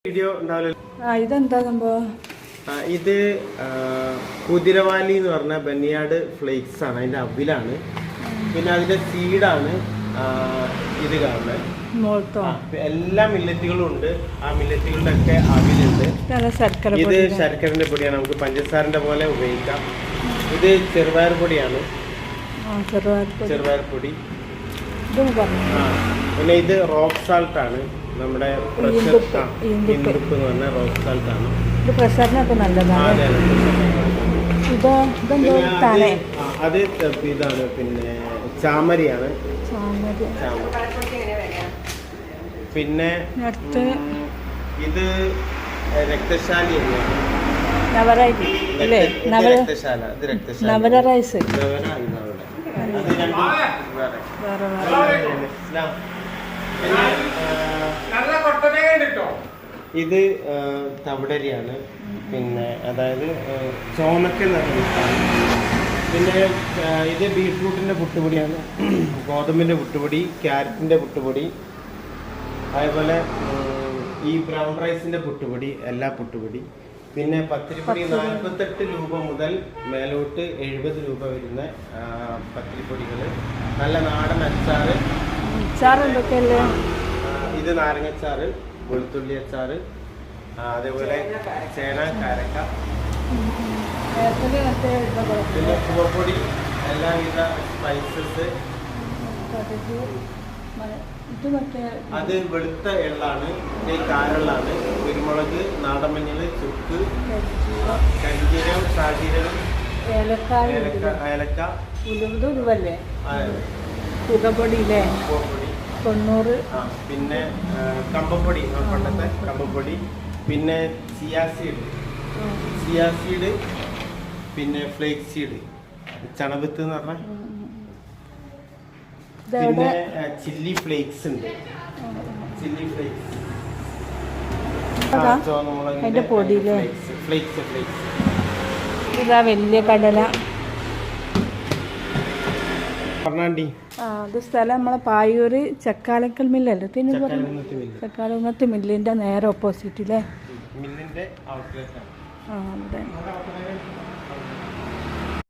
Video ഇതെന്താ സംഭവം? ഇത് കുതിരവാലി എന്ന് പറഞ്ഞ ബനിയാട് ഫ്ലേക്സ് ആണ്, അതിന്റെ അവിലാണ്. പിന്നെ അതിന്റെ സീഡാണ് ഇത് കാണുന്നത്. എല്ലാ മില്ലറ്റുകളും ഉണ്ട്. ആ മില്ലറ്റുകളുടെ ഒക്കെ അവിലുണ്ട്. ഇത് ശർക്കരന്റെ പൊടിയാണ്, നമുക്ക് പഞ്ചസാരന്റെ പോലെ ഉപയോഗിക്കാം. ഇത് ചെറുപയർ പൊടിയാണ്, ചെറുപയർ പൊടി. പിന്നെ ഇത് റോക്ക് സാൾട്ട് ആണ്, നമ്മുടെ ഇന്ദുപ്പ് എന്ന് പറഞ്ഞ റോക്ക് സാൾട്ട് ആണ്. പ്രഷറിനൊക്കെ നല്ലതാണ്. അത് ഇതാണ്, പിന്നെ ചാമരിയാണ്. പിന്നെ ഇത് രക്തശാലി രക്തശാല, ഇത് രക്തശാല നവര റൈസ്. ഇത് തവിടരിയാണ്, പിന്നെ അതായത് ചോനക്ക എന്ന് പറഞ്ഞ. പിന്നെ ഇത് ബീട്രൂട്ടിൻ്റെ പുട്ടുപൊടിയാണ്, ഗോതമ്പിൻ്റെ പുട്ടുപൊടി, ക്യാരറ്റിൻ്റെ പുട്ടുപൊടി, അതേപോലെ ഈ ബ്രൗൺ റൈസിൻ്റെ പുട്ടുപൊടി, എല്ലാ പുട്ടുപൊടി. പിന്നെ പത്തിരിപ്പൊടി 48 രൂപ മുതൽ മേലോട്ട് 70 രൂപ വരുന്ന പത്തിരിപ്പൊടികൾ. നല്ല നാടൻ അച്ചാറ്. ഇത് നാരങ്ങച്ചാറ്, വെളുത്തുള്ളി അച്ചാറ്, അതേപോലെ ചേന, കാരക്ക, പിന്നെ ചുവപ്പൊടി, എല്ലാവിധ സ്പൈസസ്. അത് വെളുത്ത എള്ളാണ്, ഇത് കാരെള്ളാണ്. കുരുമുളക്, നാടൻ മഞ്ഞൾ, ചുക്ക്, കരിഞ്ചീരകം, സാജീരകം, ഏലക്ക, പുകപ്പൊടി, 90. പിന്നെ കമ്പപ്പൊടി, പണ്ടത്തെ കമ്പപ്പൊടി. പിന്നെ ചിയാ സീഡ്, പിന്നെ ഫ്ലേക്സ് സീഡ്, ചണവിത്ത് എന്ന് പറഞ്ഞ. പിന്നെ ചില്ലി ഫ്ലേക്സ് ഉണ്ട്, ചില്ലി ഫ്ലേക്സ്, അതിന്റെ പൊടിയില്ലേ, ഫ്ലേക്സ്. ഇതാ വലിയ കടല. അത് സ്ഥലം നമ്മളെ പായൂര് ചക്കാലക്കൽ മില്ലല്ലേ, പിന്നെ ചക്കാലകുന്നത്ത് മില്ലിന്റെ നേരെ ഓപ്പോസിറ്റില്ലേ. മില്ലിന്റെ ഔട്ട്ലെറ്റ് ആണ്. അവിടെ